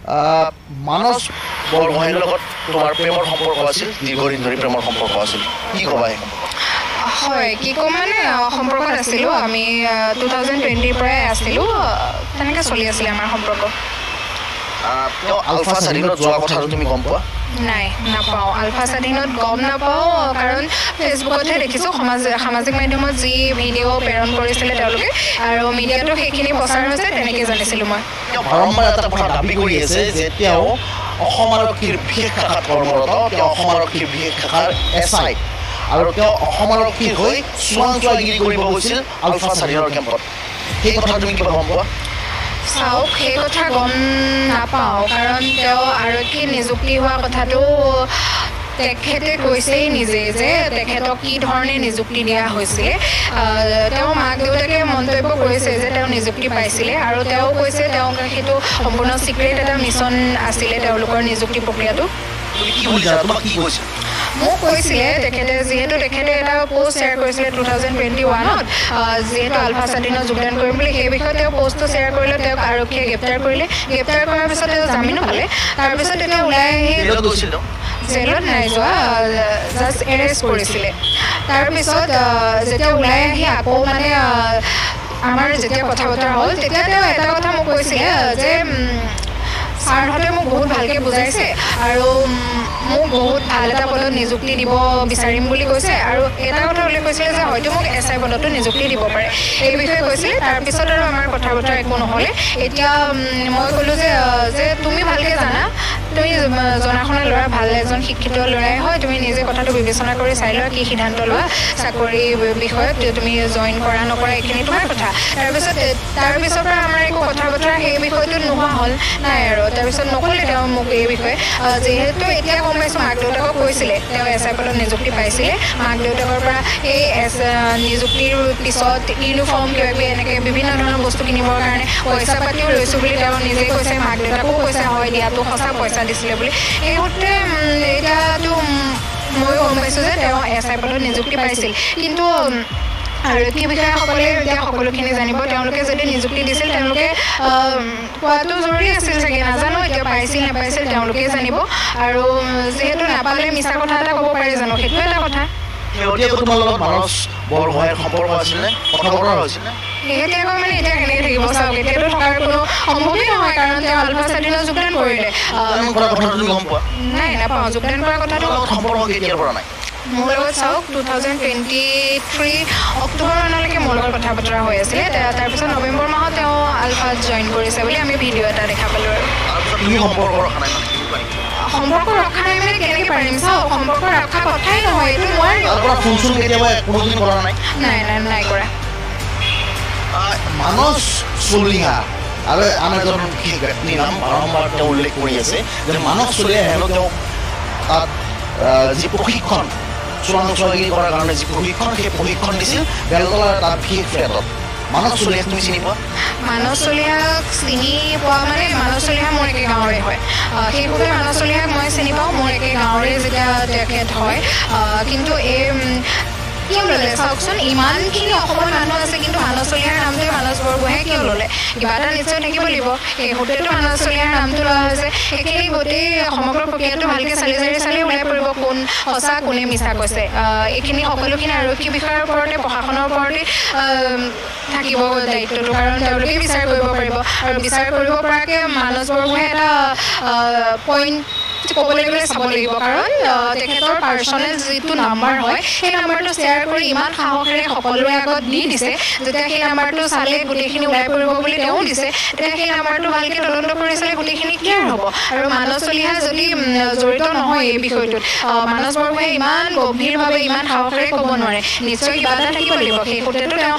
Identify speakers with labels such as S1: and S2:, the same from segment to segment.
S1: মানস বৰগোহাঁইৰ লগত তোমাৰ প্ৰেমৰ সম্পৰ্ক আছিল, দীৰ্ঘদিন ধৰি প্ৰেমৰ সম্পৰ্ক আছিল, কি ক'বা এই সম্পৰ্ক?
S2: হয়, কি ক'ম মানে সম্পৰ্কত আছিলোঁ আমি 2020ৰ পৰাই আছিলোঁ, তেনেকৈ চলি আছিলে আমাৰ সম্পৰ্ক।
S1: তেওঁ আলফা স্বাধীনত যোৱা কথাটো তুমি গম পোৱা?
S2: নাই, নাপাওঁ। আলফা স্বাধীনত গম নাপাওঁ, কাৰণ ফেচবুকতহে দেখিছোঁ, সামাজিক মাধ্যমত যি ভিডিঅ' প্ৰেৰণ কৰিছিলে তেওঁলোকে, আৰু মিডিয়াতো সেইখিনি প্ৰচাৰ হৈছে, তেনেকৈ জানিছিলোঁ মই।
S1: তেওঁ বাৰম্বাৰ এটা কথা দাবী কৰি আছে যে তেওঁ অসম আৰক্ষীৰ বিশেষ শাখাত কৰ্মৰত, তেওঁ অসম আৰক্ষীৰ বিশেষ শাখাৰ SI, আৰু তেওঁ অসম আৰক্ষীৰ হৈ চোৱাগিৰি কৰিব গৈছিল আলফা স্বাধীনৰ কেম্পত। সেই কথা তুমি কিবা গম পোৱা?
S2: চাওক, সেই কথা গম নাপাওঁ, কাৰণ তেওঁ আৰক্ষী নিযুক্তি হোৱা কথাটো তেখেতে কৈছেই নিজে যে তেখেতক কি ধৰণে নিযুক্তি দিয়া হৈছিলে। তেওঁ মাক দেউতাকে মন্তব্য কৰিছে যে তেওঁ নিযুক্তি পাইছিলে, আৰু তেওঁ কৈছে তেওঁ সেইটো সম্পূৰ্ণ ছিক্ৰেট এটা মিছন আছিলে তেওঁলোকৰ নিযুক্তি প্ৰক্ৰিয়াটো। মোক কৈছিলে তেখেতে, যিহেতু তেখেতে এটা পোষ্ট শ্বেয়াৰ কৰিছিলে 2021ত, যিহেতু আলফা স্বাধীনত যোগদান কৰিম বুলি, সেই বিষয়ে তেওঁ পোষ্টটো শ্বেয়াৰ কৰিলে, তেওঁক আৰক্ষীয়ে গ্ৰেপ্তাৰ কৰিলে। গ্ৰেপ্তাৰ কৰাৰ পিছত তেওঁ জামিনো পালে। তাৰপিছত তেতিয়া ওলাই আহি জেলত নাই যোৱা, জাষ্ট এৰেষ্ট কৰিছিলে। তাৰপিছত যেতিয়া ওলাই আহি আকৌ মানে আমাৰ যেতিয়া কথা বতৰা হ'ল, তেতিয়া তেওঁ এটা কথা মোক কৈছিলে যে ছাৰহঁতে মোক বহুত ভালকৈ বুজাইছে আৰু মোক বহুত ভাল এটা পদত নিযুক্তি দিব বিচাৰিম বুলি কৈছে, আৰু এটা কথা উল্লেখ কৰিছিলে যে হয়তো মোক SI পদতো নিযুক্তি দিব পাৰে, এই বিষয়ে কৈছিলে। তাৰপিছত আৰু আমাৰ কথা বতৰা একো নহ'লে। এতিয়া মই ক'লোঁ যে তুমি ভালকৈ জানা, তুমি জনা শুনা ল'ৰা, ভাল এজন শিক্ষিত ল'ৰাই হয়, তুমি নিজে কথাটো বিবেচনা কৰি চাই লোৱা কি সিদ্ধান্ত লোৱা, চাকৰি বিষয়ত তুমি জইন কৰা নকৰা এইখিনি তোমাৰ কথা। তাৰপিছৰ পৰা আমাৰ একো কথা বতৰা সেই বিষয়টোত নোহোৱা হ'ল নাই, আৰু তাৰপিছত নক'লে তেওঁ মোক এই বিষয়ে। যিহেতু এতিয়া গম পাইছোঁ, মাক দেউতাকক কৈছিলে তেওঁ SI পদত নিযুক্তি পাইছিলে, মাক দেউতাকৰ পৰা এই নিযুক্তিৰ পিছত ইউনিফৰ্ম কিবা কিবি এনেকৈ বিভিন্ন ধৰণৰ বস্তু কিনিবৰ কাৰণে পইচা পাতিও লৈছোঁ বুলি তেওঁ নিজে কৈছে, মাক দেউতাকো কৈছে হয় দিয়াটো সঁচা, পইচা দিছিলে বুলি। এই সূত্ৰে এতিয়াতো ময়ো গম পাইছোঁ যে তেওঁ SI পদত নিযুক্তি পাইছিল, কিন্তু আৰক্ষী বিষয়াসকলে এতিয়া সকলোখিনি জানিব। তেওঁলোকে যদি নিযুক্তি দিছিল তেওঁলোকে কোৱাটো জৰুৰী আছিল চাগে, নাজানো এতিয়া পাইছিল নাপাইছিল তেওঁলোকেই জানিব, আৰু যিহেতু নাপালে মিছা কথা এটা ক'ব পাৰে জানো, সেইটো এটা কথা। শেহতীয়াকৈ মানে এতিয়া কেনেকৈ থাকিব চাওক, এতিয়াতো থকাৰ কোনো সম্ভৱেই নহয়, কাৰণ তেওঁ আলফা স্বাধীনত যোগদান কৰিলে। নাই, নাপাওঁ। যোগদান কৰা কথাটো মোৰ লগত চাওক 2023 অক্টোবৰ মানলৈকে মোৰ লগত কথা বতৰা হৈ আছিলে। তাৰপিছত নৱেম্বৰ মাহত তেওঁ আলফাত জইন কৰিছে বুলি আমি ভিডিঅ' এটা দেখা পালোঁ। আৰু সম্পৰ্ক ৰখা নাই মানে কেনেকৈ পাৰিম চাওক, সম্পৰ্ক ৰখা কথাই নহয়, এইটো নোৱাৰি। নাই কৰা।
S1: মানস চলিহা আৰু আন এজন ব্যক্তিৰ নাম বাৰম্বাৰ তেওঁ উল্লেখ কৰি আছে যে মানস চলিহা হেনো তেওঁ তাত যি প্ৰশিক্ষণ চোৱাগিৰি কৰাৰ কাৰণে যি প্ৰশিক্ষণ, সেই প্ৰশিক্ষণ দিছিল বেলতলাৰ তাত বিশেষ ফ্লেটত। মানস চলিহাক তুমি চিনি পোৱা?
S2: মানস চলিহাক চিনি পোৱা মানে মানস চলিহা মোৰ একে গাঁৱৰে হয়, সেইবাবে মানস চলিহাক মই চিনি পাওঁ, মোৰ একে গাঁৱৰে যেতিয়া তেখেত হয়। কিন্তু এই কিয় ল'লে চাওকচোন, ইমানখিনি অসমৰ মানুহ আছে, কিন্তু মানস চলিহাৰ নামটোৱে মানস বৰগোহাঁইয়ে কিয় ল'লে? কিবা এটা নিশ্চয় থাকিব লাগিব, সেই সূত্ৰেতো মানস চলিহাৰ নামটো লোৱা হৈছে। সেইখিনি গোটেই সমগ্ৰ প্ৰক্ৰিয়াটো ভালকৈ চালি ওলাই পৰিব, কোন সঁচা কোনে মিছা কৈছে। এইখিনি সকলোখিনি আৰক্ষী বিষয়াৰ ওপৰতে, প্ৰশাসনৰ ওপৰতে থাকিব দায়িত্বটো, কাৰণ তেওঁলোকেই বিচাৰ কৰিব পাৰিব, আৰু বিচাৰ কৰিব পৰাকৈ মানস বৰগোহাঁইয়ে এটা পইণ্ট ক'বলৈ গ'লে চাব লাগিব, কাৰণ তেখেতৰ পাৰ্চনেল যিটো নাম্বাৰ হয় সেই নাম্বাৰটো শ্বেয়াৰ কৰি ইমান সাহসেৰে সকলোৰে আগত দি দিছে, যেতিয়া সেই নাম্বাৰটো চালে গোটেইখিনি ওলাই পৰিব বুলি তেওঁ দিছে, তেতিয়া সেই নাম্বাৰটো ভালকৈ তদন্ত কৰি চালে গোটেইখিনি ক্লিয়াৰ হ'ব। আৰু মানস চলিহা যদি জড়িত নহয় এই বিষয়টোত, মানস বৰগোহাঁইয়ে ইমান গভীৰভাৱে ইমান সাহসেৰে ক'ব নোৱাৰে, নিশ্চয় কিবা এটা থাকিব লাগিব। সেই সূত্ৰেতো তেওঁ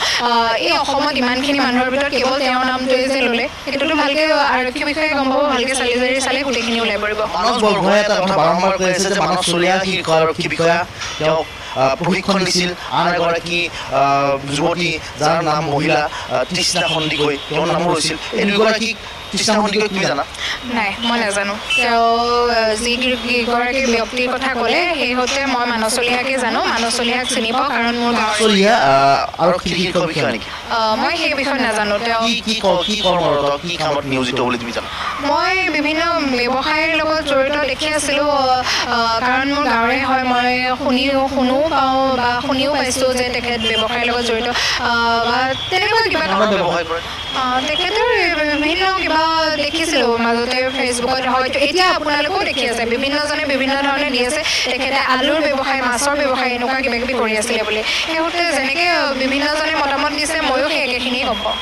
S2: এই অসমত ইমানখিনি মানুহৰ ভিতৰত কেৱল তেওঁৰ নামটোৱে যে ল'লে, সেইটোতো ভালকৈ আৰক্ষী বিষয়াই গম পাব, ভালকৈ চালে গোটেইখিনি ওলাই পৰিব।
S1: বৰগোহাঁইয়ে এটা কথা বাৰম্বাৰ কৈ আছে যে মানস চলিহা শীৰ্ষ আৰক্ষী বিষয়া, তেওঁক প্ৰশিক্ষণ দিছিল আন এগৰাকী যুৱতী যাৰ নাম মহিলা তৃষ্ণা সন্দিকৈ, তেওঁৰ নামো লৈছিল। এই দুয়োগৰাকীক তৃষ্ণা সন্দিকৈ তুমি জানা
S2: নাই মই নাজানো তেওঁ যিগৰাকী ব্যক্তিৰ কথা ক'লে সেইহতে মই মানস চলিহাকে জানো মানস চলিহাক চিনি পাওঁ কাৰণ মোৰ গাঁৱৰ
S1: চলিহা আৰক্ষী শিক্ষক বিষয়া নেকি
S2: মই সেই বিষয়ে নাজানো তেওঁ
S1: কি কৰ্মৰত কি কামত নিয়োজিত বুলি তুমি জানা
S2: মই বিভিন্ন ব্যৱসায়ৰ লগত জড়িত দেখি আছিলোঁ কাৰণ মোৰ গাঁৱৰে হয় মই শুনো পাওঁ বা শুনিও পাইছোঁ যে তেখেত ব্যৱসায়ৰ লগত জড়িত বা তেনেকুৱা কিবা
S1: ব্যৱসায় কৰে
S2: তেখেতৰ বিভিন্ন কিবা দেখিছিলোঁ মাজতে ফেচবুকত হয়তো এতিয়া আপোনালোকেও দেখি আছে বিভিন্নজনে বিভিন্ন ধৰণে দি আছে তেখেতে আলুৰ ব্যৱসায় মাছৰ ব্যৱসায় এনেকুৱা কিবা কিবি কৰি আছিলে বুলি সেইমতে যেনেকৈ বিভিন্নজনে মতামত দিছে ময়ো সেই একেখিনিয়ে গম পাওঁ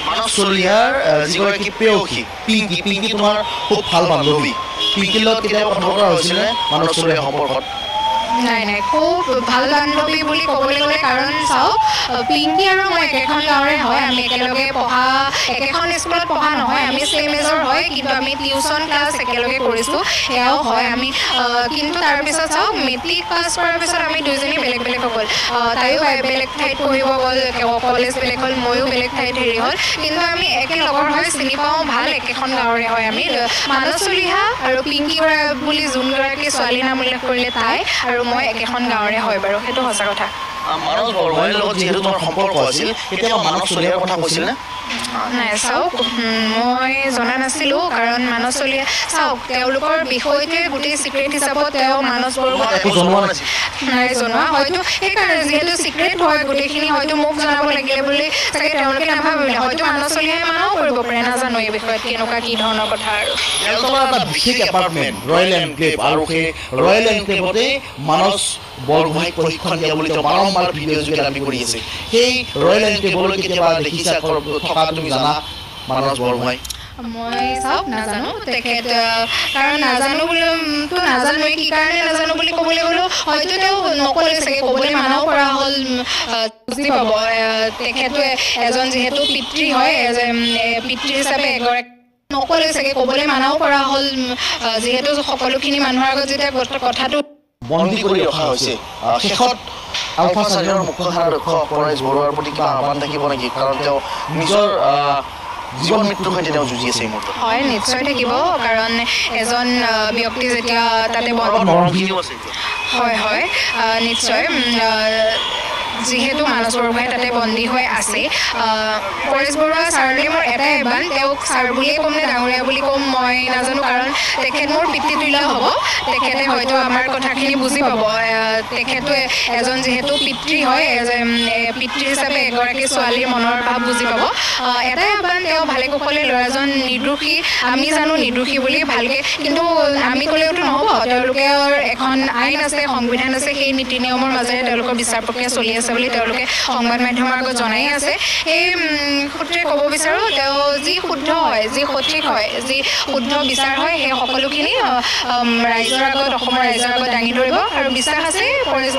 S1: মানস চলিহাৰ যিগৰাকী প্ৰেয়সী পিংকি তোমাৰ খুব ভাল বান্ধৱী পিংকিৰ লগত কেতিয়াবা কথা বতৰা হৈছিলে মানস চলিহাৰ সম্পৰ্কত
S2: নাই খুব ভাল বান্ধৱী বুলি ক'বলৈ গ'লে কাৰণ চাওক পিংকি আৰু মই একেখন গাঁৱৰে হয় আমি একেলগে পঢ়া একেখন স্কুলত পঢ়া নহয় আমি ছেম এজৰ হয় কিন্তু আমি টিউশ্যন ক্লাছ একেলগে কৰিছোঁ সেয়াও হয় আমি কিন্তু তাৰপিছত চাওক মেট্ৰিক পাছ কৰাৰ পিছত আমি দুইজনী বেলেগ বেলেগ হৈ গ'ল তাইও বেলেগ ঠাইত পঢ়িব গ'ল কলেজ বেলেগ হ'ল ময়ো বেলেগ ঠাইত হেৰি হ'ল কিন্তু আমি একে লগৰ হৈ চিনি পাওঁ ভাল একেখন গাঁৱৰে হয় আমি মানস চলিহা আৰু পিংকি বুলি যোনগৰাকী ছোৱালীৰ নাম উল্লেখ কৰিলে তাই আৰু মই একেখন গাঁৱৰে হয় বাৰু সেইটো সঁচা কথা
S1: মানস বৰগোহাঁইৰ লগত যিহেতু তোমাৰ সম্পৰ্ক আছিল কেতিয়াবা মানস চলিহাৰ কথা কৈছিলনে
S2: নাই চাওক মই জনা নাছিলোঁ কাৰণ মানস চলিহা চাওক তেওঁলোকৰ বিষয়টোৱে গোটেই ছিক্ৰেট হিচাপত তেওঁ মানস বৰগোহাঁই নাই জনোৱা হয়তো সেইকাৰণে যিহেতু ছিক্ৰেট হয় গোটেইখিনি হয়তো মোক জনাব লাগিলে বুলি চাগে তেওঁলোকে নাভাবিলে হয়তো মানস চলিহাই মানাও কৰিব পাৰে নাজানো এই বিষয়ত কেনেকুৱা কি ধৰণৰ কথা আৰু
S1: এটা বিশেষ এপাৰ্টমেণ্ট ৰয়েল এনক্লেভ আৰু সেই ৰয়েল এনক্লেভতে মানস বৰগোহাঁইক প্ৰশিক্ষণ দিয়া বুলি তেওঁ বাৰম্বাৰ ভিডিঅ' যোগে দাবী কৰি আছে সেই ৰয়েল এনক্লেভলৈ কেতিয়াবা দেখিছা থকা তুমি জানা মানস বৰগোহাঁই
S2: মই চাওক নাজানো তেখেত কাৰণ নাজানো বুলিতো নাজানোৱেই কি কাৰণে নাজানো বুলি ক'বলৈ গ'লেও হয়তো তেওঁ নক'লে চাগে ক'বলৈ মানাও কৰা হ'ল বুজি পাব তেখেতে এজন যিহেতু পিতৃ হয় পিতৃ হিচাপে এগৰাকী নক'লে চাগে ক'বলৈ মানাও কৰা হ'ল যিহেতু সকলোখিনি মানুহৰ আগত যেতিয়া কথাটো
S1: বন্দী কৰি ৰখা হৈছে শেষত আলফা চাৰিৰ মুখ্যধাৰা দক্ষ পৰেশ বৰুৱাৰ প্ৰতি কিবা আহ্বান থাকিব নেকি কাৰণ তেওঁ নিজৰ জীৱন মৃত্যুৰ সৈতে তেওঁ যুঁজি আছে এই মুহূৰ্তত
S2: হয় নিশ্চয় থাকিব কাৰণ এজন ব্যক্তি যেতিয়া তাতে হয় নিশ্চয় যিহেতু মানস বৰগোহাঁই তাতে বন্দী হৈ আছে পৰেশ বৰুৱা ছাৰলৈ মোৰ এটাই আহ্বান তেওঁক ছাৰ বুলিয়ে ক'ম নে ডাঙৰীয়া বুলি ক'ম মই নাজানো কাৰণ তেখেত মোৰ পিতৃতুল্য হ'ব তেখেতে হয়তো আমাৰ কথাখিনি বুজি পাব তেখেতে এজন যিহেতু পিতৃ হয় পিতৃ হিচাপে এগৰাকী ছোৱালীৰ মনৰ ভাৱ বুজি পাব এটাই আহ্বান তেওঁ ভালে কুশলে ল'ৰাজন নিৰ্দোষী আমি জানো নিৰ্দোষী বুলি ভালকৈ কিন্তু আমি ক'লেওতো নহ'ব তেওঁলোকৰ এখন আইন আছে সংবিধান আছে সেই নীতি নিয়মৰ মাজেৰে তেওঁলোকৰ বিচাৰ প্ৰক্ৰিয়া চলি আছে বুলি তেওঁলোকে সংবাদ মাধ্যমৰ আগত জনাই আছে সেই সূত্ৰে ক'ব বিচাৰোঁ তেওঁ যি শুদ্ধ হয় যি সঠিক হয় যি শুদ্ধ বিচাৰ হয় সেই সকলোখিনি ৰাইজৰ আগত অসমৰ ৰাইজৰ আগত দাঙি ধৰিব আৰু বিশ্বাস আছে পৰেশ